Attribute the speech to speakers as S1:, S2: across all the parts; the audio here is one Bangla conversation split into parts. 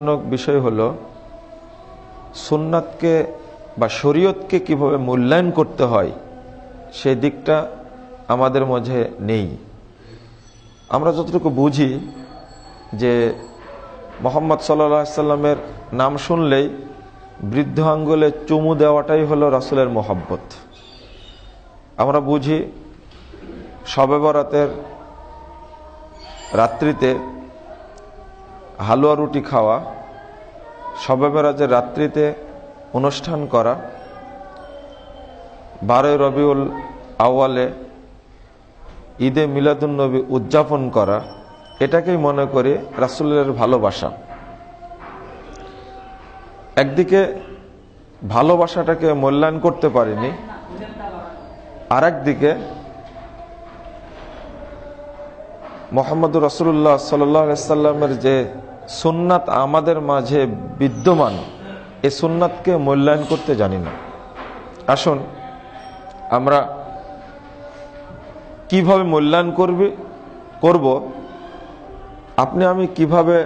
S1: বিষয় হলো সুন্নাতকে বা শরীয়তকে কিভাবে মূল্যায়ন করতে হয় সেই দিকটা আমাদের মাঝে নেই। আমরা যতটুকু বুঝি যে মুহাম্মদ সাল্লাল্লাহু আলাইহি সাল্লামের নাম শুনলেই বৃদ্ধ আঙ্গুলে চুমু দেওয়াটাই হলো রাসূলের মহব্বত। আমরা বুঝি শবে বরাতের রাত্রিতে হালুয়া রুটি খাওয়া, শবে মেরাজের রাত্রিতে অনুষ্ঠান করা, 12 রবিউল আউয়ালে ঈদে মিলাদুন্নবী উদযাপন করা, এটাকেই মনে করি রাসূলের ভালোবাসা। একদিকে ভালোবাসাটাকে মূল্যায়ন করতে পারিনি, আর একদিকে মুহাম্মদুর রাসূলুল্লাহ সাল্লাল্লাহু আলাইহি সাল্লামের যে সুন্নাত আমাদের মাঝে বিদ্যমান, এই সুন্নাতকে মূল্যায়ন করতে জানি না। আসুন আমরা কিভাবে মূল্যায়ন করব, আপনি আমি কিভাবে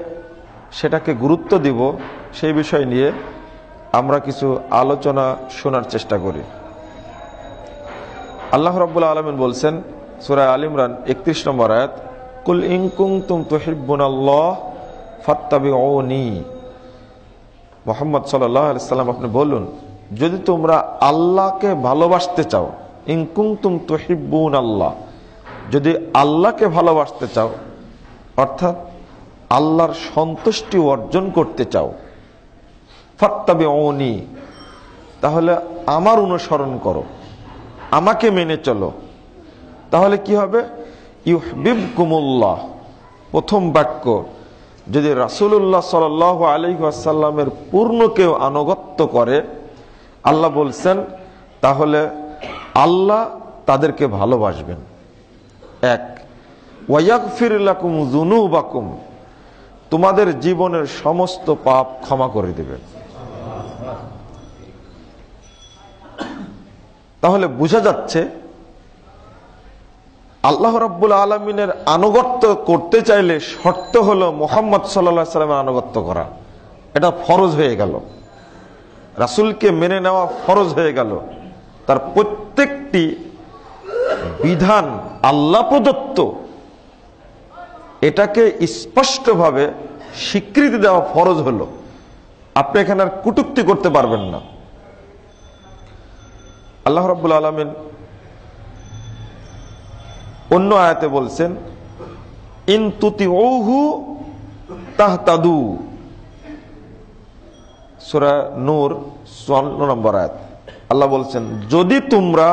S1: সেটাকে গুরুত্ব দিব, সেই বিষয় নিয়ে আমরা কিছু আলোচনা শোনার চেষ্টা করি। আল্লাহ রাব্বুল আলামিন বলছেন সূরা আল ইমরান 31 নম্বর আয়াত, কুল ইন কুনতুম তুহিব্বুনাল্লাহ ফাত্তাবিউনি। মুহাম্মদ সাল্লাল্লাহু আলাইহি সাল্লাম আপনি বলুন, যদি তোমরা আল্লাহকে ভালোবাসতে চাও, ইন কুনতুম তুহিব্বুনাল্লাহ, যদি আল্লাহকে ভালোবাসতে চাও, অর্থাৎ আল্লাহর সন্তুষ্টি অর্জন করতে চাও, ফাত্তাবিউনি, তাহলে আমার অনুসরণ করো, আমাকে মেনে চলো। তাহলে কি হবে? ইউহিব্বুকুমুল্লাহ। প্রথম বাক্য, যদি রাসূলুল্লাহ সাল্লাল্লাহু আলাইহি ওয়াসাল্লামের পূর্ণ কেউ আনুগত্য করে, আল্লাহ বলছেন তাহলে আল্লাহ তাদেরকে ভালোবাসবেন। এক, ওয়ায়াগফির লাকুম যুনুবাকুম, তোমাদের জীবনের সমস্ত পাপ ক্ষমা করে দিবেন। তাহলে বোঝা যাচ্ছে আল্লাহ রাব্বুল আলামিনের আনুগত্য করতে চাইলে শর্ত হলো মুহাম্মদ সাল্লাল্লাহু আলাইহি সাল্লামের আনুগত্য করা। এটা ফরজ হয়ে গেল, রাসূলকে মেনে নেওয়া ফরজ হয়ে গেল। তার প্রত্যেকটি বিধান আল্লাহ প্রদত্ত, এটাকে স্পষ্টভাবে স্বীকৃতি দেওয়া ফরজ হলো। আপনি এখানে আর কটূক্তি করতে পারবেন না। আল্লাহ রাব্বুল আলামিন অন্য আয়াতে বলছেন, ইন তুতিউহু তাহতাদু, সূরা নূর 54 নম্বর আয়াত। আল্লাহ বলছেন, যদি তোমরা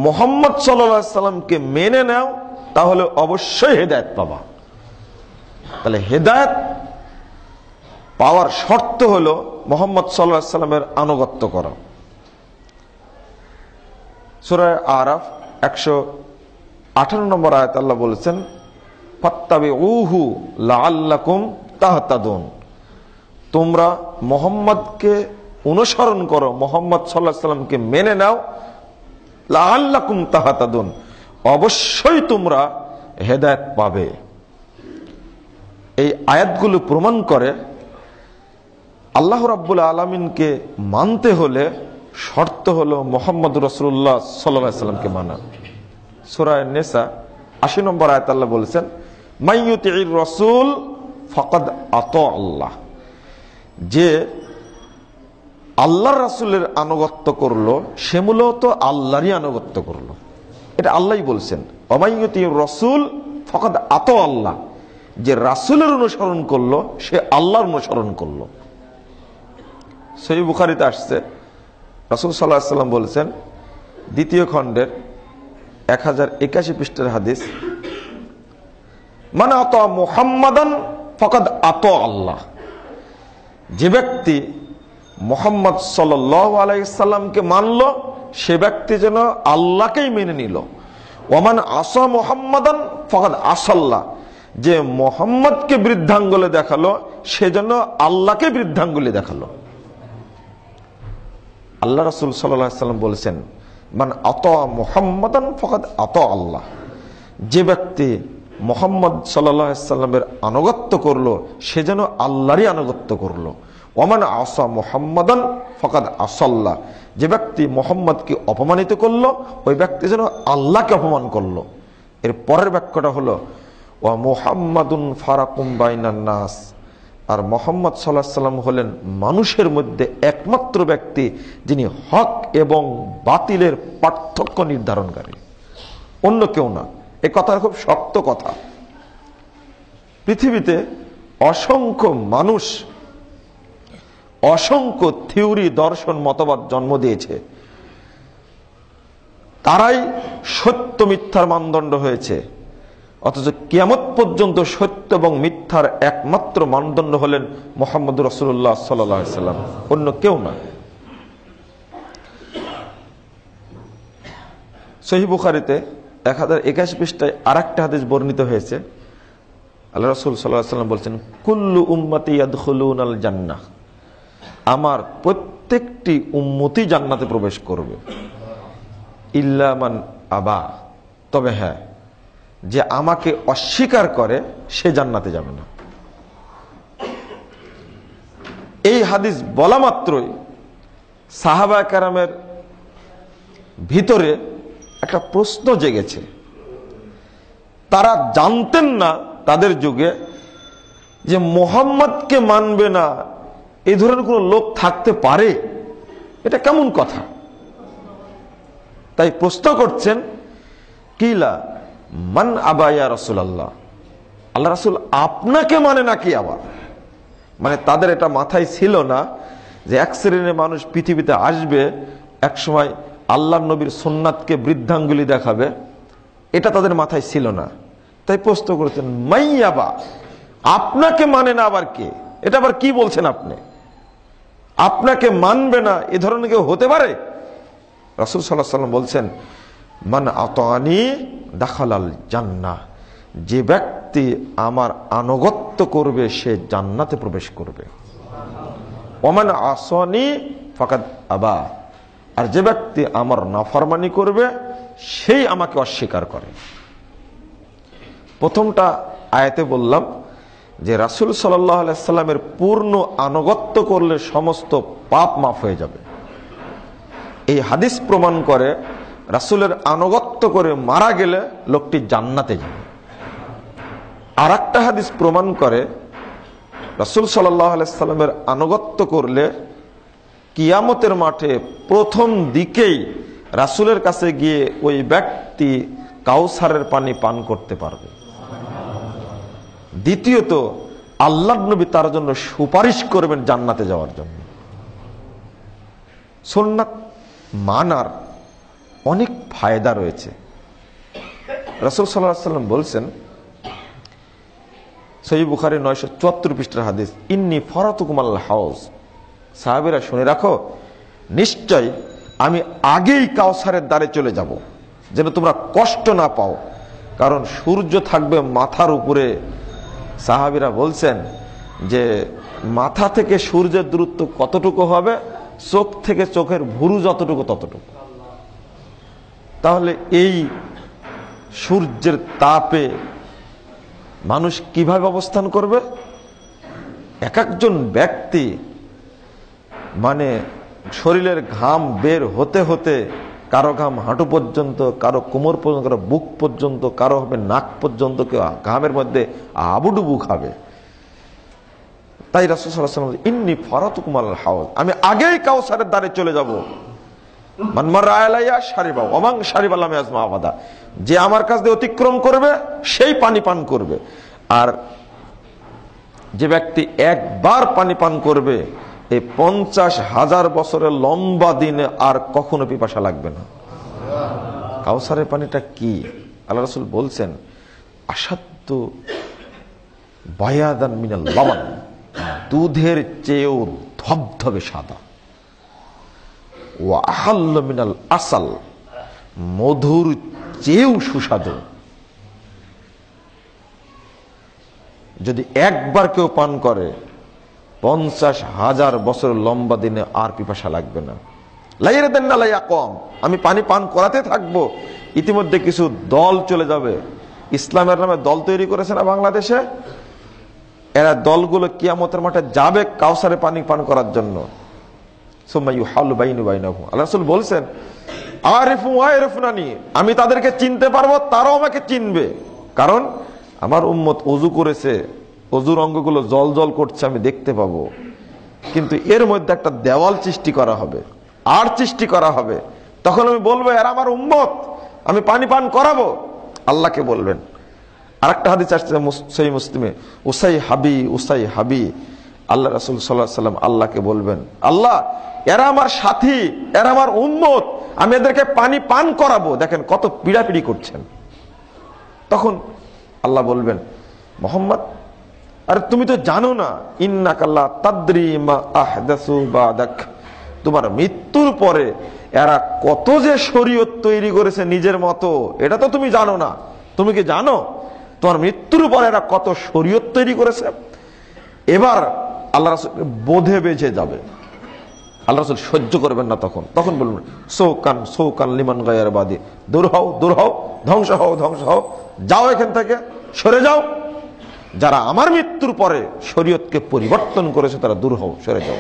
S1: মুহাম্মদ সাল্লাল্লাহু আলাইহি সাল্লামকে মেনে নাও তাহলে অবশ্যই হেদায়েত পাবা। তাহলে হেদায়েত পাওয়ার শর্ত হলো মুহাম্মদ সাল্লাল্লাহু আলাইহি সাল্লামের আনুগত্য করা। সূরা আরাফ 118 নম্বর আয়াত আল্লাহ বলেছেন, ফাত্তাবিউহু লাআল্লাকুম তাহতাদুন, তোমরা মুহাম্মদকে অনুসরণ করো, মুহাম্মদ সাল্লাল্লাহু আলাইহি সাল্লামকে মেনে নাও, লাআল্লাকুম তাহতাদুন, অবশ্যই তোমরা হেদায়েত পাবে। এই আয়াতগুলো প্রমাণ করে আল্লাহ রাব্বুল আলামিনকে মানতে হলে শর্ত হলো মুহাম্মদ রাসূলুল্লাহ সাল্লাল্লাহু আলাইহি সাল্লামকে মানা। সূরা নিসা 80 নম্বর আয়াত আল্লাহ বলেছেন, মাইয়ুতির রাসূল ফাকাদ আতা আল্লাহ, যে আল্লাহর রাসূলের আনুগত্য করলো সে মূলত আল্লাহরই আনুগত্য করলো। এটা আল্লাহই বলছেন, মাইয়ুতির রাসূল ফাকাদ আতা আল্লাহ, যে রাসূলের অনুসরণ করলো সে আল্লাহর অনুসরণ করলো। সহিহ বুখারীতে আসছে, রাসূল সাল্লাল্লাহু আলাইহি সাল্লাম বলেছেন, দ্বিতীয় খণ্ডের 1081 পৃষ্ঠার হাদিস, মান আতা মুহাম্মাদান ফাকাদ আতা আল্লাহ, যে ব্যক্তি মুহাম্মদ সাল্লাল্লাহু আলাইহি সাল্লামকে মানলো সে ব্যক্তি যেন আল্লাহকেই মেনে নিল। ওমান আসা মুহাম্মাদান ফাকাদ আসাল্লাহ, যে মুহাম্মদকে বৃদ্ধাঙ্গুলে দেখালো সে যেন আল্লাহকে বৃদ্ধাঙ্গুলে দেখালো। আল্লাহ রাসূল সাল্লাল্লাহু আলাইহি সাল্লাম বলেছেন, মান আতা মুহাম্মাদান ফাকাদ আতা আল্লাহ, যে ব্যক্তি মুহাম্মদ সাল্লাল্লাহু আলাইহি সাল্লামের আনুগত্য করলো সে যেন আল্লাহরই আনুগত্য করলো। ওমান আসা মুহাম্মাদান ফাকাদ আসাল্লাহ, যে ব্যক্তি মুহাম্মদকে অপমানিত করলো ওই ব্যক্তি যেন আল্লাহকে অপমান করলো। এর পরের বাক্যটা হলো ওয়া মুহাম্মাদুন ফারাকুম বাইনান নাস, আর মুহাম্মদ সাল্লাল্লাহু আলাইহি সাল্লাম হলেন মানুষের মধ্যে একমাত্র ব্যক্তি যিনি হক এবং বাতিলের পার্থক্য নির্ধারণকারী, অন্য কেউ না। এই কথাটা খুব শক্ত কথা। পৃথিবীতে অসংখ্য মানুষ অসংখ্য থিওরি, দর্শন, মতবাদ জন্ম দিয়েছে, তারাই সত্য মিথ্যার মানদণ্ড হয়েছে, অথচ কিয়ামত পর্যন্ত সত্য এবং মিথ্যার একমাত্র মানদণ্ড হলেন মুহাম্মদুর রাসূলুল্লাহ সাল্লাল্লাহু আলাইহি সাল্লাম, অন্য কেউ না। সহিহ বুখারীতে 1081 পৃষ্ঠায় আরেকটা হাদিস বর্ণিত হয়েছে। আল্লাহ রাসূল সাল্লাল্লাহু আলাইহি সাল্লাম বলছেন, কুল্লু উম্মতি ইয়াদখুলুনাল জান্নাহ, আমার প্রত্যেকটি উম্মতি জান্নাতে প্রবেশ করবে, ইল্লা মান আবা, তবে হ্যাঁ, যে আমাকে অস্বীকার করে সে জান্নাতে যাবে না। এই হাদিস বলা মাত্রই সাহাবা কেরামের ভিতরে একটা প্রশ্ন জেগেছে। তারা জানতেন না তাদের যুগে যে মুহাম্মদকে মানবে না এই ধরনের কোন লোক থাকতে পারে, এটা কেমন কথা। তাই প্রশ্ন করছেন, কিলা মান আবা ইয়া রাসূলুল্লাহ, আল্লাহ রাসূল আপনাকে মানে নাকি আবার? মানে তাদের এটা মাথায় ছিল না যে এক শ্রেণীর মানুষ পৃথিবীতে আসবে, এক সময় আল্লাহর নবীর সুন্নাতকে বৃদ্ধাঙ্গুলি দেখাবে, এটা তাদের মাথায় ছিল না। তাই প্রশ্ন করেছেন, মাইয়াবা, আপনাকে মানে না আবার কে? এটা আবার কি বলছেন আপনি? আপনাকে মানবে না এ ধরনের কেউ হতে পারে? রাসূল সাল্লাল্লাহু আলাইহি ওয়াসাল্লাম বলছেন, মান আতানি দাখালাল জান্নাহ, যে ব্যক্তি আমার আনুগত্য করবে সে জান্নাতে প্রবেশ করবে। ওমান আসানি ফাকাদ আবা, আর যে ব্যক্তি আমার নাফরমানি করবে সেই আমাকে অস্বীকার করে। প্রথমটা আয়াতে বললাম যে রাসূল সাল্লাল্লাহু আলাইহি সাল্লামের পূর্ণ আনুগত্য করলে সমস্ত পাপ মাফ হয়ে যাবে। এই হাদিস প্রমাণ করে রাসূলের আনুগত্য করে মারা গেলে লোকটি জান্নাতে যাবে। আর একটা হাদিস প্রমাণ করে রাসূল সাল্লাল্লাহু আলাইহি সাল্লামের আনুগত্য করলে কিয়ামতের মাঠে প্রথম দিকেই রাসূলের কাছে গিয়ে ওই ব্যক্তি কাউসারের পানি পান করতে পারবে। দ্বিতীয়ত আল্লাহর নবী তার জন্য সুপারিশ করবেন জান্নাতে যাওয়ার জন্য। সুন্নাত মানার অনেক ফায়দা রয়েছে। রাসূল সাল্লাল্লাহু আলাইহি সাল্লাম বলছেন, সহিহ বুখারী 974 পৃষ্ঠার হাদিস, ইন্নী ফারাতুকুম আল হাউজ, সাহাবীরা শুনে রাখো, নিশ্চয় আমি আগেই কাউসারের দ্বারে চলে যাব, যেন তোমরা কষ্ট না পাও, কারণ সূর্য থাকবে মাথার উপরে। সাহাবীরা বলছেন যে মাথা থেকে সূর্যের দূরত্ব কতটুকু হবে? চোখ থেকে চোখের ভুরু যতটুকু ততটুকু। তাহলে এই সূর্যের তাপে মানুষ কিভাবে অবস্থান করবে? এক একজন ব্যক্তি মানে শরীরের ঘাম বের হতে হতে, কারো ঘাম হাঁটু পর্যন্ত, কারো কোমর পর্যন্ত, কারো বুক পর্যন্ত, কারো হবে নাক পর্যন্ত, কেউ ঘামের মধ্যে আবুডুবু খাবে। তাই রাসূল সাল্লাল্লাহু আলাইহি ওয়াসাল্লাম, ইন্নী ফারাতুকুম আল হাউজ, আমি আগেই কাউসারের দ্বারে চলে যাব। মান মাররা আলাইয়া শারিবা ওয়া মান শারিবা লাম ইয়াজমা আবাদা, যে আমার কাছ দিয়ে অতিক্রম করবে সেই পানি পান করবে, আর যে ব্যক্তি একবার পানি পান করবে এই 50,000 বছরের লম্বা দিনে আর কখনো পিপাসা লাগবে না। কাউসারের পানিটা কি? আল্লাহ রাসূল বলছেন, আসাদ্দু বায়াদান মিনাল লাবান, দুধের চেয়েও ধবধবে সাদা, ওয়া আহাল্লু মিনাল আসাল, মধুর চেয়েও সুস্বাদু। যদি একবার কেউ পান করে 50,000 বছর লম্বা দিনে আর পিপাসা লাগবে না। লাইয়াদান না লাইয়াকম, আমি পানি পান করাতে থাকবো, ইতিমধ্যে কিছু দল চলে যাবে, ইসলামের নামে দল তৈরি করেছে না বাংলাদেশে, এরা দলগুলো কিয়ামতের মাঠে যাবে কাউসারে পানি পান করার জন্য। আল্লাহ রাসূল বলছেন, আমি তাদেরকে চিনতে পারবো, তারাও আমাকে চিনবে, কারণ আমার উম্মত ওযু করেছে, ওযুর অঙ্গগুলো জল জল করছে, আমি দেখতে পাবো। কিন্তু এর মধ্যে একটা দেওয়াল সৃষ্টি করা হবে, আর সৃষ্টি করা হবে, তখন আমি বলবো এরা আমার উম্মত, আমি পানি পান করাবো। আল্লাহকে বলবেন। আরেকটা হাদিস আসছে সহিহ মুসলিমে, উসাই হাবি উসাই হাবি, আল্লাহ রাসূল সাল্লাল্লাহু আলাইহি ওয়াসাল্লাম আল্লাহকে বলবেন, আল্লাহ এরা আমার সাথী, এরা আমার উম্মত, আমি এদেরকে পানি পান করাবো। দেখেন কত পিড়াপিড়ি করছেন। তখন আল্লাহ বলবেন, মুহাম্মদ আরে তুমি তো জানো না, ইন্নাকা লা তাদরি মা আহদাসু বাদাক, তোমার মৃত্যুর পরে এরা কত যে শরীয়ত তৈরি করেছে নিজের মতো, এটা তো তুমি জানো না। তুমি কি জানো তোমার মৃত্যুর পরে এরা কত শরীয়ত তৈরি করেছে? এবার আল্লাহ রাসূল বোধে বেজে যাবে, আল্লাহ রাসূল সহ্য করবেন না। তখন বলবেন, সৌকান লিমান গায়র বাদি, দূর হও দূর হও, ধ্বংস হও ধ্বংস হও, যাও এখান থেকে, সরে যাও। যারা আমার মৃত্যুর পরে শরীয়তকে পরিবর্তন করেছে তারা দূর হও, সরে যাও।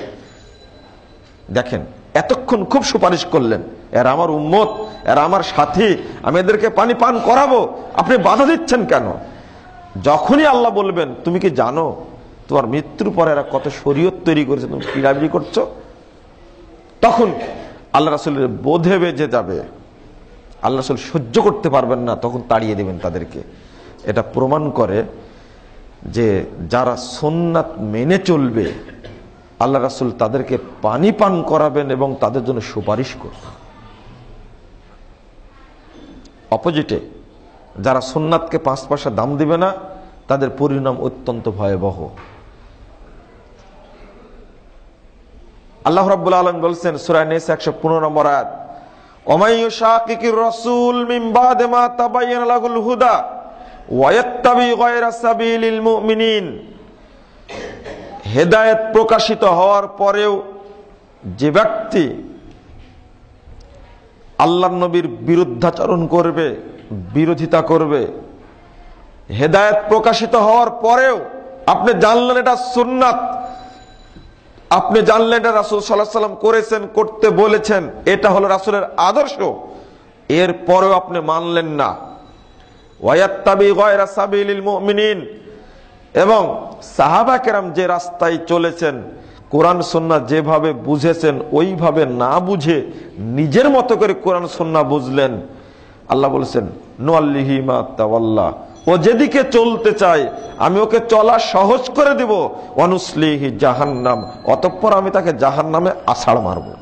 S1: দেখেন এতক্ষণ খুব সুপারিশ করলেন, এরা আমার উম্মত, এরা আমার সাথী, আমি এদেরকে পানি পান করাবো, আপনি বাধা দিচ্ছেন কেন? যখনই আল্লাহ বলবেন তুমি কি জানো তোমার মৃত্যুর পরে এরা কত শরীয়ত তৈরি করেছে, তুমি পিড়াপিড়ি করছো, তখন আল্লাহ রাসূলের বোধে বেজে যাবে, আল্লাহ রাসূল সহ্য করতে পারবেন না, তখন তাড়িয়ে দেবেন তাদেরকে। এটা প্রমাণ করে যে যারা সুন্নাত মেনে চলবে আল্লাহ রাসূল তাদেরকে পানি পান করাবেন এবং তাদের জন্য সুপারিশ করবেন। অপোজিটে যারা সুন্নাতকে 5 পয়সা দাম দিবে না, তাদের পরিণাম অত্যন্ত ভয়াবহ। আল্লাহ রাব্বুল আলামিন বলছেন সূরা নিসা 115 নম্বর আয়াত, ওমাই ইউশাকিকির রাসূল মিন বাদি মা তাবায়্যানা লাহুল হুদা ওয়া ইয়াত্তাবি গায়রা সাবিলিল মুমিনিন, হেদায়েত প্রকাশিত হওয়ার পরেও যে ব্যক্তি আল্লাহর নবীর বিরুদ্ধাচরণ করবে, বিরোধিতা করবে, হেদায়েত প্রকাশিত হওয়ার পরেও আপনি জানলেন এটা সুন্নাত, আপনি জানলেন এটা রাসূল সাল্লাল্লাহু আলাইহি ওয়াসাল্লাম করেছেন, করতে বলেছেন, এটা হলো রাসূলের আদর্শ, এরপরেও আপনি মানলেন না, ওয়ায়াত্তাবি গায়রা সাবিলিল মুমিনিন, এবং সাহাবা কেরাম যে রাস্তায় চলেছেন, কোরআন সুন্নাহ যেভাবে বুঝেছেন ওইভাবে না বুঝে নিজের মতো করে কোরআন সুন্নাহ বুঝলেন, আল্লাহ বলেছেন নুআল্লিহি মা তাওয়াল্লা, ও যেদিকে চলতে চায় আমি ওকে চলা সহজ করে দেব, ওয়ানুসলিহি জাহান্নাম, অতঃপর আমি তাকে জাহান্নামে আছাড় মারবো।